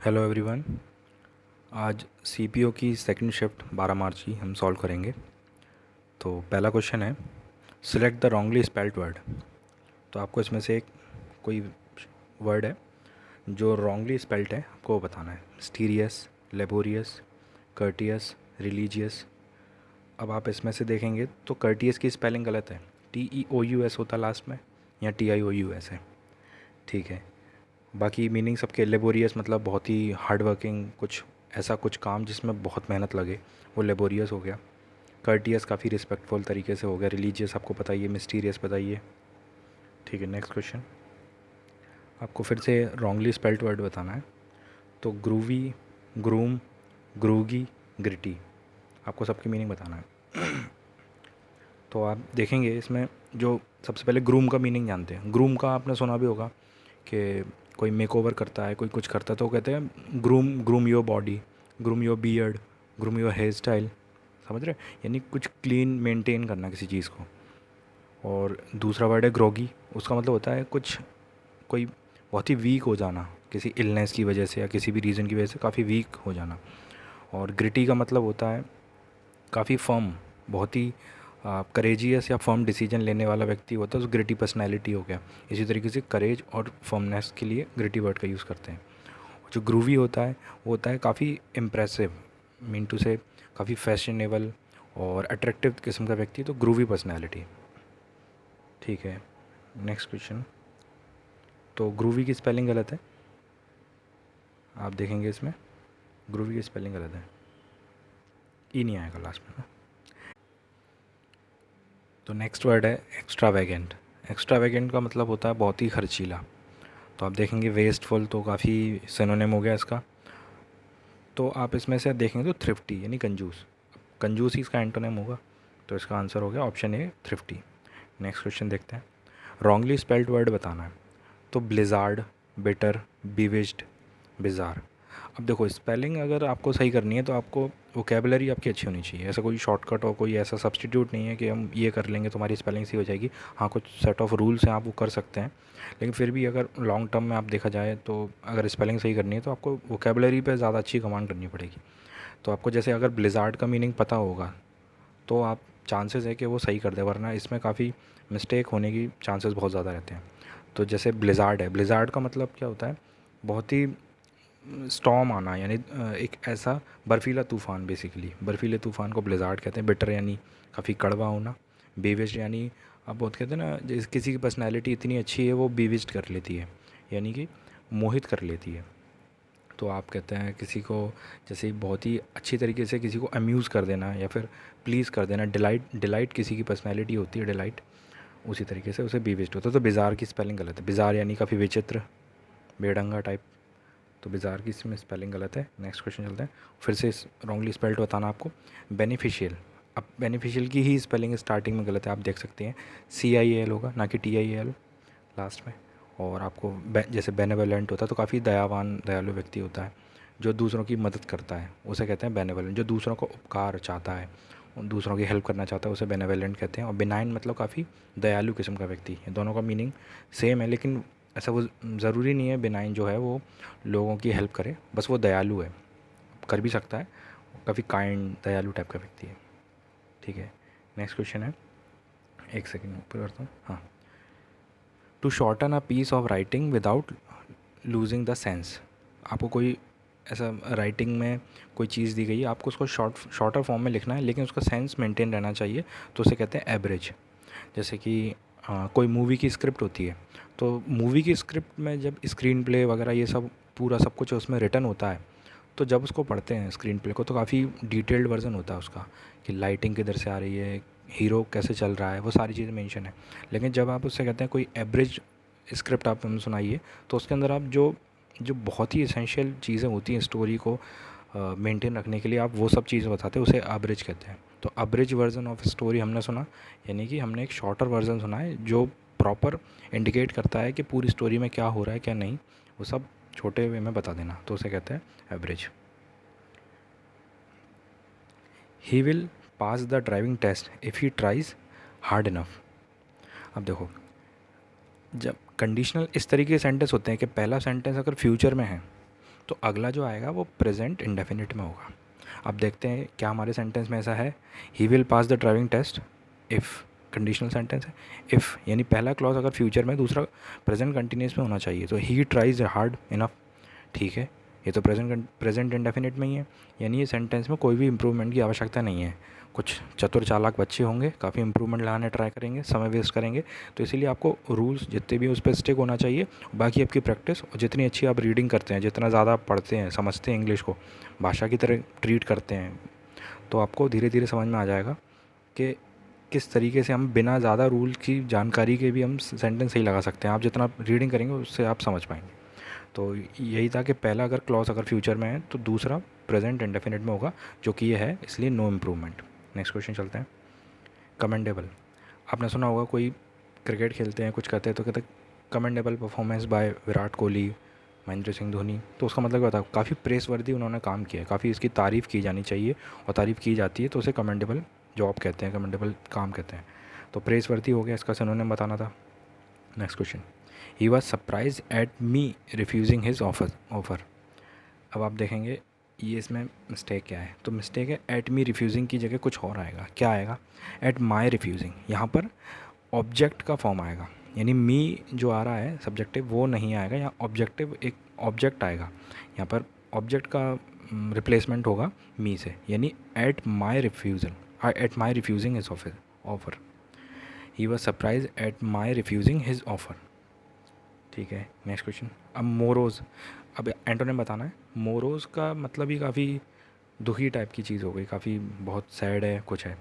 Hello everyone. आज CPO की second shift 12 मार्च की हम सॉल्व करेंगे। तो पहला क्वेश्चन है, select the wrongly spelled word. तो आपको इसमें से एक कोई वर्ड है जो रॉन्गली स्पेल्ड है, आपको बताना है। Mysterious, laborious, courteous, religious. अब आप इसमें से देखेंगे तो कर्टियस की स्पेलिंग गलत है, TEOUS होता लास्ट में या TIOUS है। ठीक है, बाकी मीनिंग सबके। लेबोरियस मतलब बहुत ही हार्ड वर्किंग, कुछ ऐसा कुछ काम जिसमें बहुत मेहनत लगे, वो लेबोरियस हो गया। कर्टियस काफ़ी रिस्पेक्टफुल तरीके से हो गया। रिलीजियस आपको बताइए, मिस्टीरियस बताइए। ठीक है, नेक्स्ट क्वेश्चन। आपको फिर से रॉन्गली स्पेल्ड वर्ड बताना है। तो ग्रूवी, ग्रूम, ग्रूगी, ग्रिटी, आपको सबकी मीनिंग बताना है। तो आप देखेंगे इसमें जो सबसे पहले ग्रूम का मीनिंग जानते हैं। ग्रूम का आपने सुना भी होगा कि कोई मेकओवर करता है, कोई कुछ करता है तो कहते हैं groom, groom your body, groom your beard, groom your hair style. समझ रहे? यानी कुछ क्लीन मेंटेन करना किसी चीज़ को। और दूसरा वर्ड है ग्रोगी। उसका मतलब होता है कुछ, कोई बहुत ही वीक हो जाना, किसी इलनेस की वजह से या किसी भी रीज़न की वजह से काफ़ी वीक हो जाना। और ग्रिटी का मतलब होता है काफ़ी फर्म, बहुत ही करेजियस या फर्म डिसीजन लेने वाला व्यक्ति होता है, तो ग्रिटी पर्सनैलिटी हो गया। इसी तरीके से करेज और फर्मनेस के लिए ग्रिटी वर्ड का यूज़ करते हैं। जो ग्रूवी होता है वो होता है काफ़ी इम्प्रेसिव, मीन टू से काफ़ी फैशनेबल और अट्रैक्टिव किस्म का व्यक्ति, तो ग्रूवी पर्सनैलिटी। ठीक है, नेक्स्ट क्वेश्चन। तो ग्रूवी की स्पेलिंग गलत है, आप देखेंगे इसमें ग्रूवी की स्पेलिंग गलत है, ई नहीं आएगा लास्ट में ना। तो नेक्स्ट वर्ड है एक्स्ट्रावेगेंट। एक्स्ट्रावेगेंट का मतलब होता है बहुत ही खर्चीला। तो आप देखेंगे वेस्टफुल, तो काफ़ी सिनोनिम हो गया इसका। तो आप इसमें से देखेंगे तो थ्रिफ्टी यानी कंजूस, कंजूस ही इसका एंटोनिम होगा। तो इसका आंसर हो गया option A, thrifty. Next question देखते हैं। रॉन्गली स्पेल्ड वर्ड बताना है। तो ब्लिज़ार्ड, बिटर, बिविज्ड, बिज़ार। अब देखो, स्पेलिंग अगर आपको सही करनी है तो आपको वोकेबलरी आपकी अच्छी होनी चाहिए। ऐसा कोई शॉर्टकट और कोई ऐसा सब्स्टिट्यूट नहीं है कि हम ये कर लेंगे तो हमारी स्पेलिंग सही हो जाएगी। हाँ, कुछ सेट ऑफ रूल्स हैं, आप वो कर सकते हैं, लेकिन फिर भी अगर लॉन्ग टर्म में आप देखा जाए तो अगर स्पेलिंग सही करनी है तो आपको वोकेबलरी पे ज़्यादा अच्छी कमांड करनी पड़ेगी। तो आपको जैसे अगर ब्लिज़ार्ड का मीनिंग पता होगा तो आप चांसेस है कि वो सही कर दे, वरना इसमें काफ़ी मिस्टेक होने की चांसेस बहुत ज़्यादा रहते हैं। तो जैसे ब्लिज़ार्ड है, ब्लिज़ार्ड का मतलब क्या होता है, बहुत ही स्टॉर्म आना, यानी एक ऐसा बर्फ़ीला तूफ़ान। बेसिकली बर्फ़ीले तूफ़ान को ब्लिज़ार्ड कहते हैं। बिटर यानी काफ़ी कड़वा होना। बेविज्ड यानी आप बहुत कहते हैं ना, जिस किसी की पर्सनैलिटी इतनी अच्छी है वो बेविज्ड कर लेती है, यानी कि मोहित कर लेती है। तो आप कहते हैं किसी को जैसे बहुत ही अच्छी तरीके से किसी को अम्यूज़ कर देना या फिर प्लीज़ कर देना, डिलाइट, डिलाइट किसी की पर्सनैलिटी होती है, डिलाइट, उसी तरीके से उसे बेविज्ड होता है। तो बिज़ार की स्पेलिंग गलत है। बिज़ार यानी काफ़ी विचित्र, बेढंगा टाइप। तो बिज़ार की इसमें स्पेलिंग गलत है। नेक्स्ट क्वेश्चन चलते हैं। फिर से रॉन्गली स्पेल्ड बताना आपको। बेनिफिशियल। अब बेनिफिशियल की ही स्पेलिंग स्टार्टिंग में गलत है, आप देख सकते हैं CIAL होगा, ना कि TIAL लास्ट में। और आपको जैसे बेनेवलेंट होता है तो काफ़ी दयावान, दयालु व्यक्ति होता है जो दूसरों की मदद करता है, उसे कहते हैं बेनेवलेंट। जो दूसरों का उपकार चाहता है, दूसरों की हेल्प करना चाहता है, उसे बेनेवलेंट कहते हैं। और बिनाइन मतलब काफ़ी दयालु किस्म का व्यक्ति। ये दोनों का मीनिंग सेम है, लेकिन ऐसा वो ज़रूरी नहीं है बिनाइन जो है वो लोगों की हेल्प करे, बस वो दयालु है, कर भी सकता है, काफ़ी काइंड दयालु टाइप का व्यक्ति है। ठीक है, नेक्स्ट क्वेश्चन है, एक सेकेंड ऊपर करता हूँ। हाँ, to shorten a piece of writing without losing the sense. आपको कोई ऐसा राइटिंग में कोई चीज़ दी गई है, आपको उसको शॉर्टर फॉर्म में लिखना है, लेकिन उसका सेंस मेंटेन रहना चाहिए, तो उसे कहते हैं एवरेज। जैसे कि कोई मूवी की स्क्रिप्ट होती है, तो मूवी की स्क्रिप्ट में जब स्क्रीन प्ले वगैरह ये सब पूरा सब कुछ उसमें रिटन होता है, तो जब उसको पढ़ते हैं स्क्रीन प्ले को तो काफ़ी डिटेल्ड वर्जन होता है उसका, कि लाइटिंग किधर से आ रही है, हीरो कैसे चल रहा है, वो सारी चीज़ें मेंशन है। लेकिन जब आप उससे कहते हैं कोई एवरेज स्क्रिप्ट आप हमें सुनाइए, तो उसके अंदर आप जो जो बहुत ही इसेंशियल चीज़ें होती हैं स्टोरी को मेंटेन रखने के लिए, आप वो सब चीज़ें बताते हैं, उसे एवरेज कहते हैं। तो एवरेज वर्जन ऑफ स्टोरी हमने सुना, यानी कि हमने एक शॉर्टर वर्जन सुना है जो प्रॉपर इंडिकेट करता है कि पूरी स्टोरी में क्या हो रहा है क्या नहीं, वो सब छोटे वे में बता देना, तो उसे कहते हैं average. He will pass the driving test if he tries hard enough. अब देखो, जब कंडीशनल इस तरीके के सेंटेंस होते हैं कि पहला सेंटेंस अगर फ्यूचर में है तो अगला जो आएगा वो प्रेजेंट इंडेफिनिट में होगा। अब देखते हैं क्या हमारे सेंटेंस में ऐसा है, he will pass the driving test if conditional sentence है। इफ़ यानी पहला क्लॉज अगर फ्यूचर में, दूसरा प्रेजेंट कंटिन्यूस में होना चाहिए, तो ही ट्राइज हार्ड इनफ, ठीक है, ये तो प्रेजेंट इंडेफिनिट में ही है, यानी ये सेंटेंस में कोई भी इंप्रूवमेंट की आवश्यकता नहीं है। कुछ चतुर चालाक बच्चे होंगे, काफ़ी इंप्रूवमेंट लाने ट्राई करेंगे, समय वेस्ट करेंगे, तो इसीलिए आपको रूल्स जितने भी उस पर स्टिक होना चाहिए। बाकी आपकी प्रैक्टिस और जितनी अच्छी आप रीडिंग करते हैं, जितना ज़्यादा पढ़ते हैं, समझते हैं, इंग्लिश को भाषा की तरह ट्रीट करते हैं, तो आपको धीरे धीरे समझ में आ जाएगा कि किस तरीके से हम बिना ज़्यादा रूल की जानकारी के भी हम सेंटेंस सही लगा सकते हैं। आप जितना रीडिंग करेंगे उससे आप समझ पाएंगे। तो यही था कि पहला अगर क्लॉज अगर फ्यूचर में है तो दूसरा प्रेजेंट इंडेफिनिट में होगा, जो कि ये है, इसलिए नो इम्प्रूवमेंट। नेक्स्ट क्वेश्चन चलते हैं। कमेंडेबल, आपने सुना होगा कोई क्रिकेट खेलते हैं, कुछ करते हैं तो कहते हैं commendable performance by Virat Kohli, Mahendra Singh Dhoni. तो उसका मतलब क्या होता है, काफ़ी प्रेस वर्दी उन्होंने काम किया है, काफ़ी इसकी तारीफ़ की जानी चाहिए, और तारीफ़ की जाती है तो उसे कमेंडेबल जॉब कहते हैं, कमेंडेबल काम कहते हैं। तो प्रेस वर्दी हो गया, इसका सिनोनिम बताना था। Next question, he was surprise at me refusing his offer. अब आप देखेंगे ये इसमें मिस्टेक क्या है, तो मिस्टेक है एट मी रिफ्यूज़िंग की जगह कुछ और आएगा। क्या आएगा, एट माई रिफ्यूज़िंग, यहाँ पर ऑब्जेक्ट का फॉर्म आएगा, यानी मी जो आ रहा है सब्जेक्टिव वो नहीं आएगा, यहाँ ऑब्जेक्टिव एक ऑब्जेक्ट आएगा, यहाँ पर ऑब्जेक्ट का रिप्लेसमेंट होगा मी से, यानी at my refusing his offer. He was surprise at my refusing his offer, ठीक है। नेक्स्ट क्वेश्चन, अब मोरोज़, अब एंटोनिम बताना है। मोरोज़ का मतलब ही काफ़ी दुखी टाइप की चीज़ हो गई, काफ़ी बहुत सैड है कुछ है,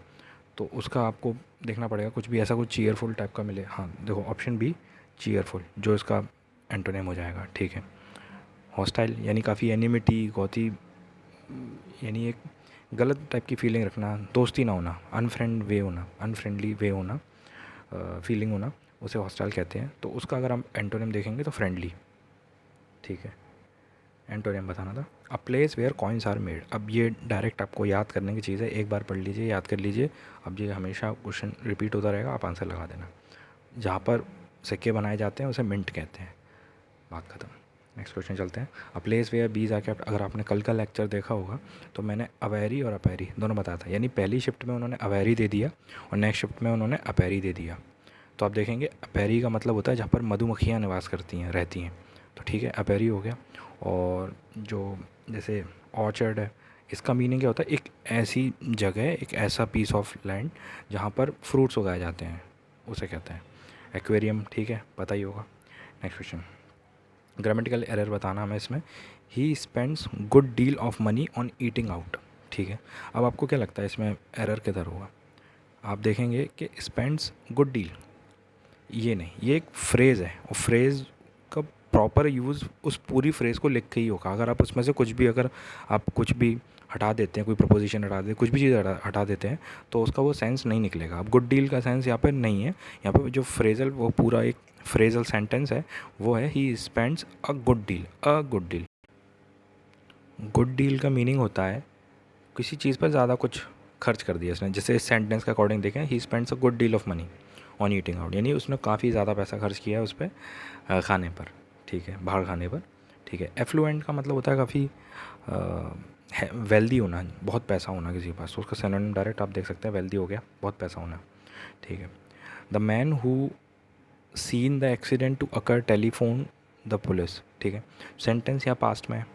तो उसका आपको देखना पड़ेगा, कुछ भी ऐसा कुछ चीयरफुल टाइप का मिले। हाँ देखो, ऑप्शन बी चीयरफुल जो इसका एंटोनिम हो जाएगा, ठीक है। हॉस्टाइल यानी काफ़ी एनिमिटी, गौती, यानी एक गलत टाइप की फीलिंग रखना, दोस्ती ना होना, अनफ्रेंडली वे होना, फीलिंग होना, उसे हॉस्टाइल कहते हैं। तो उसका अगर हम एंटोनिम देखेंगे तो फ्रेंडली, ठीक है। एंटोनिम बताना था। A place where coins are made, अब ये डायरेक्ट आपको याद करने की चीज़ है, एक बार पढ़ लीजिए, याद कर लीजिए, अब ये हमेशा क्वेश्चन रिपीट होता रहेगा, आप आंसर लगा देना। जहाँ पर सिक्के बनाए जाते हैं उसे मिंट कहते हैं, बात ख़त्म। नेक्स्ट क्वेश्चन चलते हैं। अ place where bees are kept, अगर आपने कल का लेक्चर देखा होगा तो मैंने अवेरी और अपैरी दोनों बताया था, यानी पहली शिफ्ट में उन्होंने अवेरी दे दिया और नेक्स्ट शिफ्ट में उन्होंने अपैरी दे दिया। तो आप देखेंगे अपैरी का मतलब होता है जहाँ पर मधुमक्खियाँ निवास करती हैं, रहती हैं, तो ठीक है, अपैरी हो गया। और जो जैसे ऑर्चर्ड है, इसका मीनिंग क्या होता है, एक ऐसी जगह, एक ऐसा पीस ऑफ लैंड जहाँ पर फ्रूट्स उगाए जाते हैं, उसे कहते हैं। एक्वेरियम, ठीक है, पता ही होगा। नेक्स्ट क्वेश्चन, ग्रामेटिकल एरर बताना हमें इसमें। He spends good deal of money on eating out, ठीक है। अब आपको क्या लगता है इसमें एरर किधर होगा, आप देखेंगे कि स्पेंड्स गुड डील, ये नहीं, ये एक फ्रेज़ है, और फ्रेज़ का प्रॉपर यूज़ उस पूरी फ्रेज़ को लिख के ही होगा। अगर आप उसमें से कुछ भी, अगर आप कुछ भी हटा देते हैं, कोई प्रपोजिशन हटा देते, कुछ भी चीज़ हटा देते हैं, तो उसका वो सेंस नहीं निकलेगा। अब गुड डील का सेंस यहाँ पर नहीं है, यहाँ पर जो फ्रेजल, वो पूरा एक फ्रेजल सेंटेंस है, वो है he spends a good deal. A good deal, good deal का मीनिंग होता है किसी चीज़ पर ज़्यादा कुछ खर्च कर दिया इसने, जैसे इस सेंटेंस के अकॉर्डिंग देखें, he spends a good deal of money on eating out, यानी उसने काफ़ी ज़्यादा पैसा खर्च किया है उस पर खाने पर, ठीक है, बाहर खाने पर, ठीक है। एफ्लुएंट का मतलब होता है काफ़ी वेल्दी होना, बहुत पैसा होना किसी के पास, तो उसका सिनोनिम डायरेक्ट आप देख सकते हैं, वेल्दी हो गया, बहुत पैसा होना, ठीक है। The man who seen the accident to occur telephone the police, ठीक है। सेंटेंस या पास्ट में है,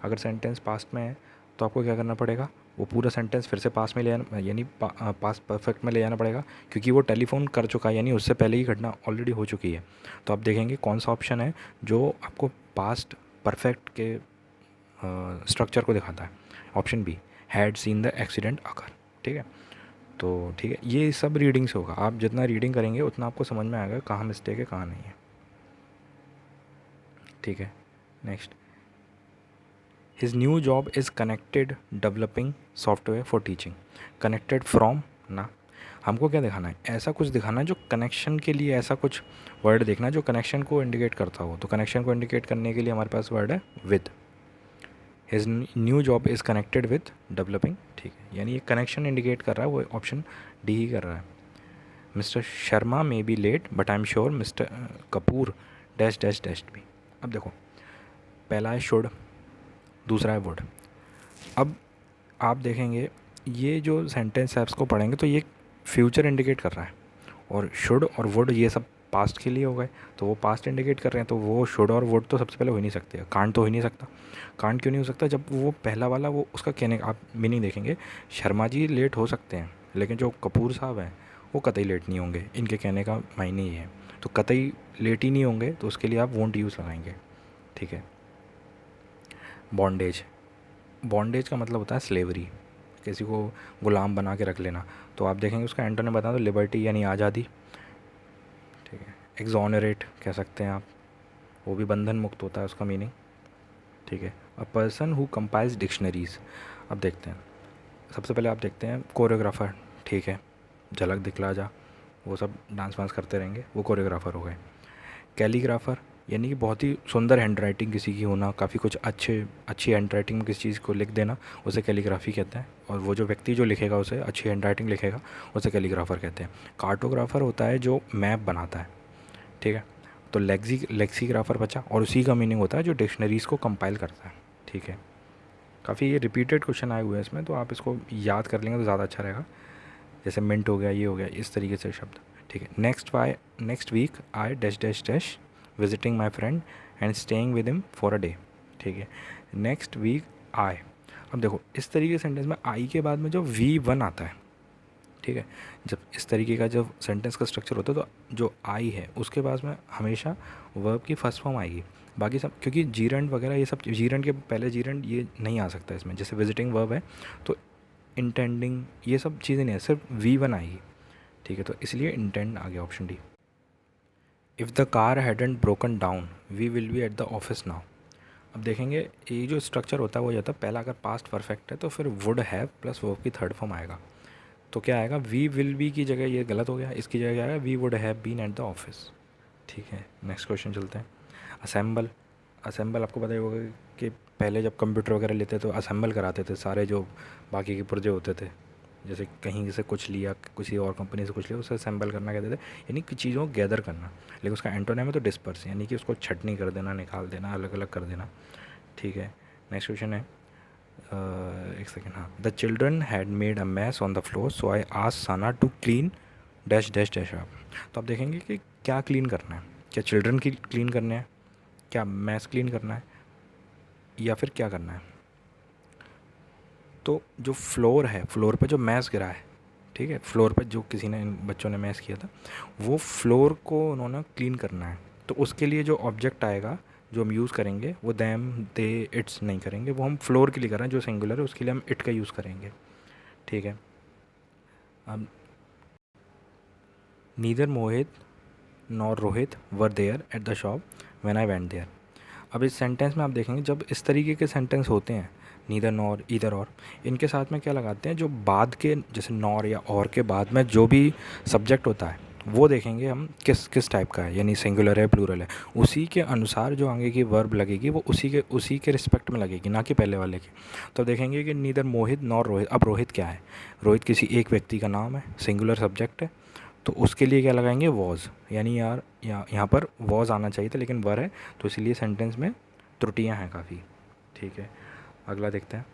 अगर सेंटेंस पास्ट में है तो आपको क्या करना पड़ेगा, वो पूरा सेंटेंस फिर से पास में ले आना, यानी पास्ट परफेक्ट में ले जाना पड़ेगा, क्योंकि वो टेलीफोन कर चुका है, यानी उससे पहले ही घटना ऑलरेडी हो चुकी है। तो आप देखेंगे कौन सा ऑप्शन है जो आपको पास्ट परफेक्ट के स्ट्रक्चर को दिखाता है। Option B, had seen the accident occur, ठीक है। तो ठीक है, ये सब रीडिंग से होगा, आप जितना रीडिंग करेंगे उतना आपको समझ में आएगा कहाँ मिस्टेक है कहाँ नहीं है, ठीक है। Next, his new job is connected developing software for teaching, connected from ना, हमको क्या दिखाना है, ऐसा कुछ दिखाना है जो कनेक्शन के लिए, ऐसा कुछ वर्ड देखना है जो कनेक्शन को इंडिकेट करता हो। तो कनेक्शन को इंडिकेट करने के लिए हमारे पास वर्ड है with, his new job is connected with developing, ठीक है, यानी ये कनेक्शन इंडिकेट कर रहा है, वो ऑप्शन डी ही कर रहा है। Mister Sharma may be late but I am sure mister Kapoor dash dash dash भी। अब देखो, पहला है शुड, दूसरा है वुड। अब आप देखेंगे ये जो सेंटेंस है इसको पढ़ेंगे तो ये फ्यूचर इंडिकेट कर रहा है, और शुड और वुड ये सब पास्ट के लिए हो गए, तो वो पास्ट इंडिकेट कर रहे हैं, तो वो शुड और वुड तो सबसे पहले हो ही नहीं सकते। कांट तो हो ही नहीं सकता। कांट क्यों नहीं हो सकता? जब वो पहला वाला वो उसका कहने आप मीनिंग देखेंगे, शर्मा जी लेट हो सकते हैं, लेकिन जो कपूर साहब हैं वो कतई लेट नहीं होंगे, इनके कहने का मायने ही है। तो कतई लेट ही नहीं होंगे, तो उसके लिए आप वोंट यूज़ लगाएंगे। ठीक है। बॉन्डेज। बॉन्डेज का मतलब होता है स्लेवरी, किसी को गुलाम बना के रख लेना। तो आप देखेंगे उसका एंटोनिम बता दो, लिबर्टी यानी आज़ादी। ठीक है। एक्सोनरेट कह सकते हैं आप, वो भी बंधन मुक्त होता है उसका मीनिंग। ठीक है। A person who compiles dictionaries. अब देखते हैं, सबसे पहले आप देखते हैं कोरियोग्राफर। ठीक है। झलक दिखला जा, वो सब डांस वांस करते रहेंगे, वो कोरियोग्राफर हो गए। कैलीग्राफर यानी कि बहुत ही सुंदर हैंड राइटिंग किसी की होना, काफ़ी कुछ अच्छी हैंड राइटिंग में किसी चीज़ को लिख देना, उसे कैलीग्राफी कहते हैं। और वो जो व्यक्ति जो लिखेगा उसे अच्छी हैंड राइटिंग लिखेगा, उसे कैलीग्राफर कहते हैं। कार्टोग्राफर होता है जो मैप बनाता है। ठीक है। तो लेक्सीग्राफर बचा, और उसी का मीनिंग होता है जो डिक्शनरीज़ को कंपाइल करता है। ठीक है। काफ़ी ये रिपीटेड क्वेश्चन आए हुए हैं इसमें, तो आप इसको याद कर लेंगे तो ज़्यादा अच्छा रहेगा। जैसे मिंट हो गया, ये हो गया, इस तरीके से शब्द। ठीक है। Next week I dash dash dash visiting my friend and staying with him for a day. ठीक है। Next week I. अब देखो इस तरीके के सेंटेंस में आई के बाद में जो V1 आता है, ठीक है, जब इस तरीके का जब सेंटेंस का स्ट्रक्चर होता है तो जो आई है उसके पास में हमेशा वर्ब की फर्स्ट फॉर्म आएगी। बाकी सब क्योंकि जीरेंड वगैरह ये सब, जीरेंड के पहले जीरेंड ये नहीं आ सकता इसमें, जैसे विजिटिंग वर्ब है तो इंटेंडिंग ये सब चीज़ें नहीं है, सिर्फ V1 आएगी। ठीक है। तो इसलिए इंटेंड आ गया option D. If the car hadn't broken down we will be at the office now. अब देखेंगे ये जो स्ट्रक्चर होता है वो जाता है, पहला अगर पास्ट परफेक्ट है तो फिर वुड हैव प्लस वर्ब की थर्ड फॉर्म आएगा। तो क्या आएगा, वी विल बी की जगह ये गलत हो गया, इसकी जगह क्या आएगा, we would have been at the office. ठीक है। नेक्स्ट क्वेश्चन चलते हैं। असेंबल। असेंबल आपको पता ही होगा कि पहले जब कंप्यूटर वगैरह लेते तो असेंबल कराते थे सारे जो बाकी के पुर्जे होते थे, जैसे कहीं से कुछ लिया, किसी और कंपनी से कुछ लिया, उसे असेंबल करना कहते थे, यानी कि चीज़ों को गैदर करना। लेकिन उसका एंटोनिम है तो डिस्पर्स, यानी कि उसको छटनी कर देना, निकाल देना, अलग अलग कर देना। ठीक है। नेक्स्ट क्वेश्चन है, एक सेकेंड, हाँ। The children had made a mess on the floor so I asked Sana to clean dash dash dash up. तो आप देखेंगे कि क्या क्लीन करना है, क्या चिल्ड्रन की क्लीन करना है, क्या मैस क्लीन करना है, या फिर क्या करना है। तो जो फ्लोर है, फ्लोर पे जो मैस गिरा है, ठीक है, फ्लोर पे जो किसी ने, इन बच्चों ने मैस किया था, वो फ्लोर को उन्होंने क्लीन करना है। तो उसके लिए जो ऑब्जेक्ट आएगा जो हम यूज़ करेंगे वो दैम दे इट्स नहीं करेंगे, वो हम फ्लोर के लिए कर रहे हैं, जो सिंगुलर है उसके लिए हम इट का यूज़ करेंगे। ठीक है। अब neither Mohit nor Rohit were there at the shop when I went there. अब इस सेंटेंस में आप देखेंगे जब इस तरीके के सेंटेंस होते हैं, नीदर नॉर ईदर और, इनके साथ में क्या लगाते हैं, जो बाद के जैसे नॉर या और के बाद में जो भी सब्जेक्ट होता है वो देखेंगे हम किस किस टाइप का है, यानी सिंगुलर है प्लूरल है, उसी के अनुसार जो आगे की वर्ब लगेगी वो उसी के रिस्पेक्ट में लगेगी, ना कि पहले वाले की। तो देखेंगे कि नीदर मोहित नॉर रोहित। अब रोहित क्या है, रोहित किसी एक व्यक्ति का नाम है, सिंगुलर सब्जेक्ट है, तो उसके लिए क्या लगाएंगे, वॉज, यानी यार यहाँ पर वॉज आना चाहिए था लेकिन वर है, तो इसलिए सेंटेंस में त्रुटियाँ हैं काफ़ी। ठीक है। अगला देखते हैं।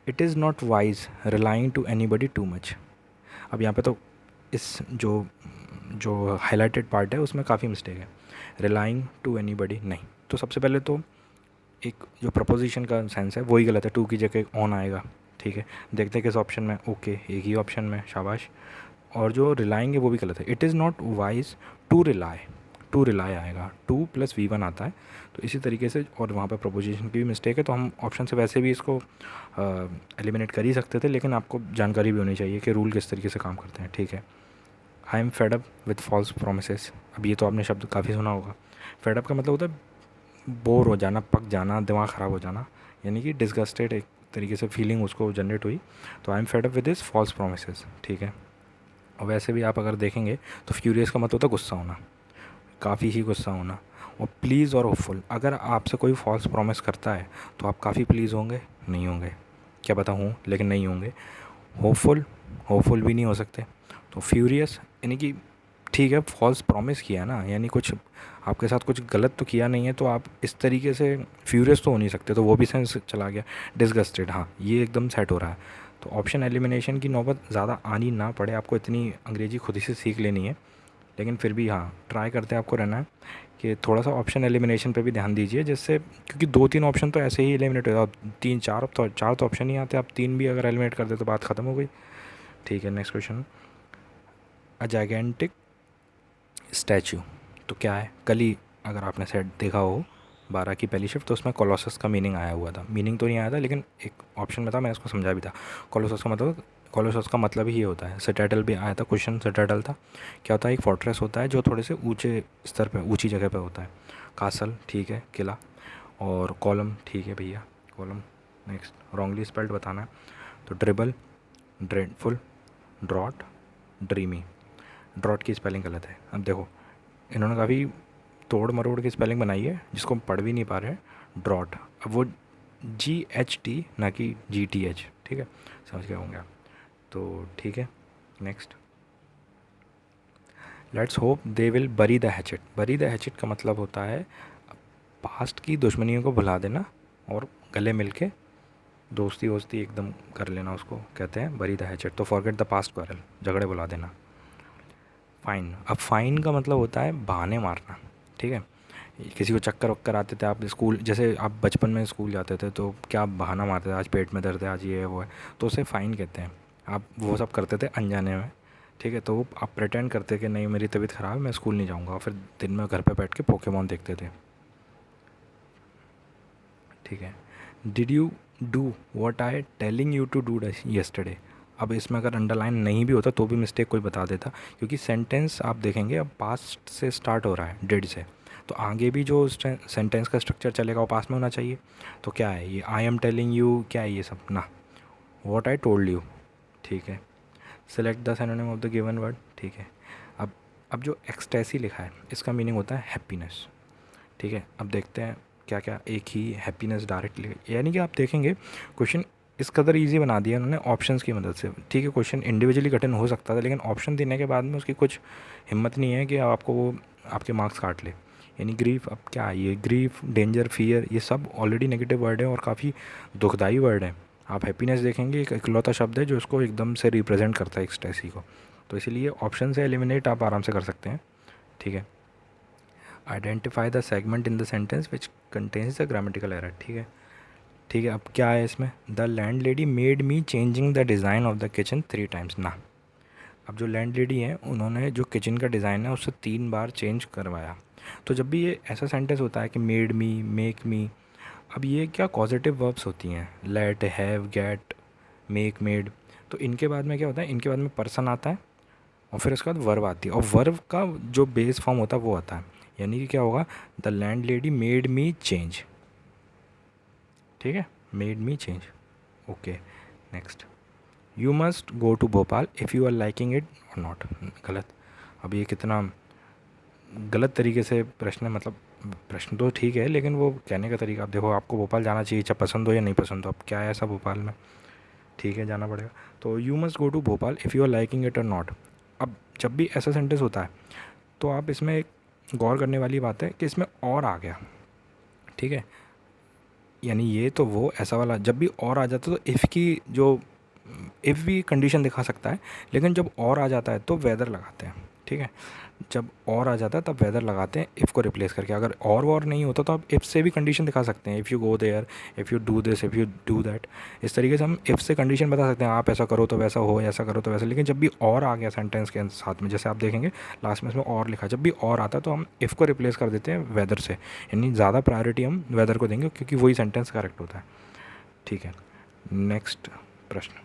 It is not wise relying to anybody too much. अब यहाँ पे तो इस जो जो हाईलाइटेड पार्ट है उसमें काफ़ी मिस्टेक है। रिलाइंग टू एनी बडी नहीं, तो सबसे पहले तो एक जो प्रपोजिशन का सेंस है वही गलत है, टू की जगह ऑन आएगा। ठीक है। देखते हैं किस ऑप्शन में, ओके एक ही ऑप्शन में, शाबाश। और जो रिलाइंग है वो भी गलत है, it is not wise to rely, to rely आएगा, टू प्लस V1 आता है, तो इसी तरीके से। और वहाँ पर प्रोपोजिशन की भी मिस्टेक है, तो हम ऑप्शन से वैसे भी इसको एलिमिनेट कर ही सकते थे, लेकिन आपको जानकारी भी होनी चाहिए कि रूल किस तरीके से काम करते हैं। ठीक है। I am fed up with false promises. अब ये तो आपने शब्द काफ़ी सुना होगा। फेड अप का मतलब होता है बोर हो जाना, पक जाना, दिमाग ख़राब हो जाना, यानी कि डिसगस्टेड एक तरीके से फीलिंग उसको जनरेट हुई, तो I am fed up with this false promises. ठीक है। और वैसे भी आप अगर देखेंगे तो फ्यूरियस का मतलब होता है गुस्सा होना, काफ़ी ही गुस्सा होना। और प्लीज़ और होपफुल, अगर आपसे कोई फॉल्स प्रॉमिस करता है तो आप काफ़ी प्लीज़ होंगे, नहीं होंगे, क्या पता हूँ लेकिन नहीं होंगे। होपफुल भी नहीं हो सकते। तो फ्यूरियस यानी कि ठीक है, फॉल्स प्रॉमिस किया ना, यानी कुछ आपके साथ कुछ गलत तो किया नहीं है, तो आप इस तरीके से फ्यूरियस तो हो नहीं सकते, तो वो भी सेंस चला गया। डिसगस्टेड, हाँ ये एकदम सेट हो रहा है। तो ऑप्शन एलिमिनेशन की नौबत ज़्यादा आनी ना पड़े, आपको इतनी अंग्रेजी खुद ही से सीख लेनी है, लेकिन फिर भी हाँ ट्राई करते हैं आपको रहना है कि थोड़ा सा ऑप्शन एलिमिनेशन पे भी ध्यान दीजिए, जिससे क्योंकि 2-3 ऑप्शन तो ऐसे ही एलिमिनेट हो जाते, 3-4 तो ऑप्शन ही आते, आप 3 भी अगर एलिमिनेट कर दे तो बात ख़त्म हो गई। ठीक है, नेक्स्ट क्वेश्चन। अ जाइगेंटिक स्टैचू, तो क्या है, कल ही अगर आपने सेट देखा हो 12 की पहली शिफ्ट, तो उसमें कोलोसस का मीनिंग आया हुआ था, मीनिंग तो नहीं आया था लेकिन एक ऑप्शन में था, मैं इसको समझा भी था। कोलोसस का मतलब ही ये होता है, सिटाडेल भी आया था क्वेश्चन, सिटाडेल था क्या होता है, एक फोर्ट्रेस होता है जो थोड़े से ऊंचे स्तर पे, ऊंची जगह पे होता है। कासल, ठीक है, किला। और कॉलम, ठीक है भैया, कॉलम। नेक्स्ट, रॉन्गली स्पेल्ड बताना है, तो dribble, dreadful, drought, dreamy. Drought की स्पेलिंग गलत है, अब देखो इन्होंने काफ़ी तोड़ मरोड़ की स्पेलिंग बनाई है जिसको हम पढ़ भी नहीं पा रहे हैं, ड्रॉट। अब वो GHT ना कि GTH, ठीक है, समझ गए होंगे आप। तो ठीक है, next. Let's hope they will बरी द हैचेट। बरी द हैचेट का मतलब होता है पास्ट की दुश्मनियों को भुला देना और गले मिल के दोस्ती वोस्ती एकदम कर लेना, उसको कहते हैं बरी द हैचेट। तो फॉरगेट द पास्ट क्वारल, झगड़े भुला देना। फ़ाइन, अब फ़ाइन का मतलब होता है बहाने मारना, ठीक है। किसी को चक्कर वक्कर आते थे, आप स्कूल जैसे आप बचपन में स्कूल जाते थे तो क्या आप बहाना मारते थे, आज पेट में दर्द है, आज ये है वो है, तो उसे फ़ाइन कहते हैं। आप वो सब करते थे अनजाने में, ठीक है, तो वो आप प्रिटेंड करते कि नहीं मेरी तबीयत ख़राब है मैं स्कूल नहीं जाऊँगा, फिर दिन में घर पे बैठ के पोकेमॉन देखते थे, ठीक है। Did you do what I telling you to do yesterday. अब इसमें अगर अंडरलाइन नहीं भी होता तो भी मिस्टेक कोई बता देता, क्योंकि सेंटेंस आप देखेंगे अब पास्ट से स्टार्ट हो रहा है, डिड से, तो आगे भी जो सेंटेंस का स्ट्रक्चर चलेगा वो पास में होना चाहिए। तो क्या है ये, आई एम टेलिंग यू, क्या है ये सब ना, वॉट आई टोल्ड यू, ठीक है। Select the synonym of the given word, ठीक है। अब अब जो एक्सटेसी लिखा है इसका मीनिंग होता है हैप्पीनेस, ठीक है। अब देखते हैं क्या क्या, एक ही हैप्पीनेस डायरेक्टली, यानी कि आप देखेंगे क्वेश्चन इस कदर ईजी बना दिया उन्होंने ऑप्शंस की मदद से, ठीक है। क्वेश्चन इंडिविजुअली कठिन हो सकता था लेकिन ऑप्शन देने के बाद में उसकी कुछ हिम्मत नहीं है कि आपको वो आपके मार्क्स काट ले। यानी ग्रीफ, अब क्या है ये, ग्रीफ, डेंजर, फियर, ये सब ऑलरेडी नेगेटिव वर्ड है और काफ़ी दुखदाई वर्ड है। आप हैप्पीनेस देखेंगे एक इकलौता शब्द है जो इसको एकदम से रिप्रेजेंट करता है एक्सटेसी को, तो इसीलिए ऑप्शन से एलिमिनेट आप आराम से कर सकते हैं, ठीक है। Identify the segment in the sentence which contains the grammatical error, ठीक है, ठीक है। अब क्या है इसमें, the landlady made me changing the design of the kitchen 3 times ना। अब जो लैंड लेडी हैं उन्होंने जो किचन का डिज़ाइन है उससे 3 बार चेंज करवाया। तो जब भी ये ऐसा सेंटेंस होता है कि मेड मी, मेक मी, अब ये क्या पॉजिटिव वर्ब्स होती हैं, let, have, get, make, made, तो इनके बाद में क्या होता है, इनके बाद में पर्सन आता है और फिर उसके बाद वर्ब आती है, और वर्ब का जो बेस फॉर्म होता है वो आता है, यानी कि क्या होगा, the landlady made me change, ठीक है, made me change, okay. Next, you must go to Bhopal if you are liking it or not, गलत। अब ये कितना गलत तरीके से प्रश्न है, मतलब प्रश्न तो ठीक है लेकिन वो कहने का तरीका, आप देखो आपको भोपाल जाना चाहिए, चाहे पसंद हो या नहीं पसंद हो, अब क्या है ऐसा भोपाल में, ठीक है जाना पड़ेगा। तो you must go to Bhopal if you are liking it or not. अब जब भी ऐसा सेंटेंस होता है तो आप इसमें एक गौर करने वाली बात है कि इसमें और आ गया, ठीक है, यानी ये तो वो ऐसा वाला, जब भी और आ जाता है तो इफ़ की जो इफ़ भी कंडीशन दिखा सकता है, लेकिन जब और आ जाता है तो वेदर लगाते हैं, ठीक है। जब और आ जाता है तब वेदर लगाते हैं इफ़ को रिप्लेस करके, अगर और वॉर नहीं होता तो आप इफ़ से भी कंडीशन दिखा सकते हैं, if you go there, if you do this, if you do that, इस तरीके से हम इफ़ से कंडीशन बता सकते हैं, आप ऐसा करो तो वैसा हो, ऐसा करो तो वैसा। लेकिन जब भी और आ गया सेंटेंस के साथ में, जैसे आप देखेंगे लास्ट में इसमें और लिखा, जब भी और आता है तो हम इफ़ को रिप्लेस कर देते हैं वेदर से, यानी ज़्यादा प्रायोरिटी हम वेदर को देंगे क्योंकि वही सेंटेंस करेक्ट होता है, ठीक है। नेक्स्ट प्रश्न,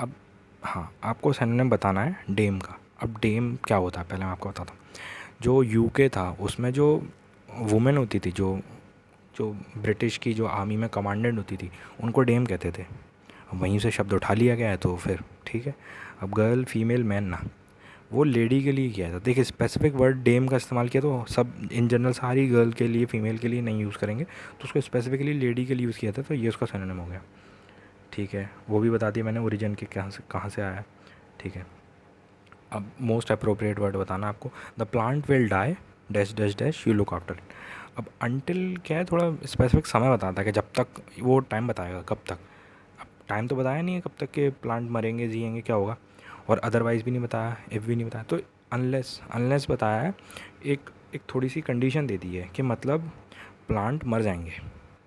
अब हाँ आपको सिनोनिम बताना है डेम का। अब डेम क्या होता है पहले मैं आपको बताता हूँ। जो यूके था उसमें जो वुमेन होती थी, जो जो ब्रिटिश की जो आर्मी में कमांडेंट होती थी उनको डेम कहते थे। अब वहीं से शब्द उठा लिया गया है तो फिर ठीक है। अब गर्ल, फीमेल, मैन ना, वो लेडी के लिए किया था। देखिए स्पेसिफिक वर्ड डेम का इस्तेमाल किया तो सब इन जनरल सारी गर्ल के लिए, फीमेल के लिए नहीं यूज़ करेंगे, तो उसको स्पेसिफिकली लेडी के लिए यूज़ किया था, तो ये उसका सिनोनिम हो गया, ठीक है। वो भी बता दिया मैंने ओरिजिन के कहाँ से आया है, ठीक है। अब मोस्ट अप्रोप्रिएट वर्ड बताना आपको, the plant will die dash dash dash you look after it. अब अनटिल क्या है, थोड़ा स्पेसिफिक समय बताता है कि जब तक, वो टाइम बताएगा कब तक। अब टाइम तो बताया नहीं है कब तक के प्लांट मरेंगे जिएंगे क्या होगा, और अदरवाइज़ भी नहीं बताया, इफ़ भी नहीं बताया। तो अनलेस अनलेस बताया है, एक एक थोड़ी सी कंडीशन दे दी है कि मतलब प्लांट मर जाएंगे,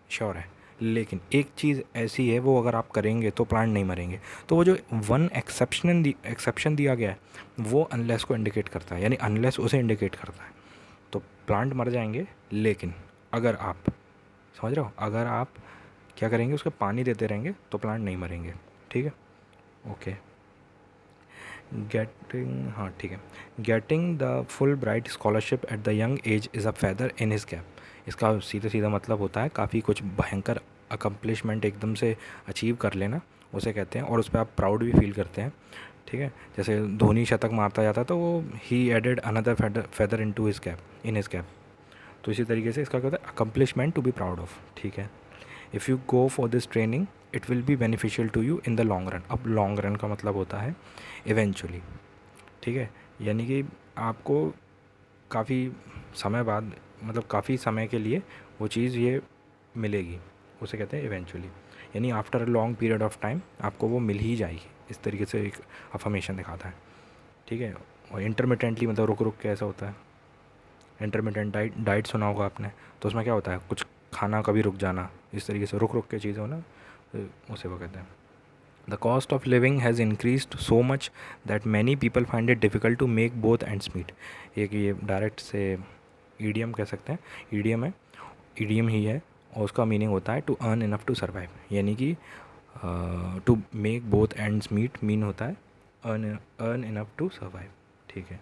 श्योर है, लेकिन एक चीज़ ऐसी है वो अगर आप करेंगे तो प्लांट नहीं मरेंगे। तो वो जो वन एक्सेप्शन दिया गया है वो अनलेस को इंडिकेट करता है, यानी अनलेस उसे इंडिकेट करता है। तो प्लांट मर जाएंगे, लेकिन अगर आप, समझ रहे हो, अगर आप क्या करेंगे, उसको पानी देते रहेंगे तो प्लांट नहीं मरेंगे। ठीक है, ओके। गेटिंग, हाँ ठीक है, getting the full bright scholarship at the young age is a feather in his cap. इसका सीधा सीधा मतलब होता है काफ़ी कुछ भयंकर अकम्पलिशमेंट एकदम से अचीव कर लेना, उसे कहते हैं, और उस पर आप प्राउड भी फील करते हैं। ठीक है, जैसे धोनी शतक मारता जाता तो वो ही added another feather into his cap, in his cap. तो इसी तरीके से इसका क्या होता है, accomplishment to be proud of. ठीक है, if you go for this training it will be beneficial to you in the long run. अब लॉन्ग रन का मतलब होता है इवेंचुअली। ठीक है, यानी कि आपको काफ़ी समय बाद, मतलब काफ़ी समय के लिए वो चीज़ ये मिलेगी, उसे कहते हैं इवेंचुअली, यानी after a long period of time आपको वो मिल ही जाएगी। इस तरीके से एक अफर्मेशन दिखाता है। ठीक है, और इंटरमिटेंटली मतलब रुक रुक के ऐसा होता है। इंटरमिटेंट डाइट सुना होगा आपने, तो उसमें क्या होता है, कुछ खाना कभी रुक जाना, इस तरीके से रुक रुक के चीज़ें हो ना, उसे वो कहते हैं। The cost of living has increased so much that many people find it difficult to make both ends meet. एक ये डायरेक्ट से ईडियम कह सकते हैं, ईडियम है, ईडियम ही है, और उसका मीनिंग होता है to earn enough to survive, यानी कि to make both ends meet mean होता है earn earn enough to survive. ठीक है।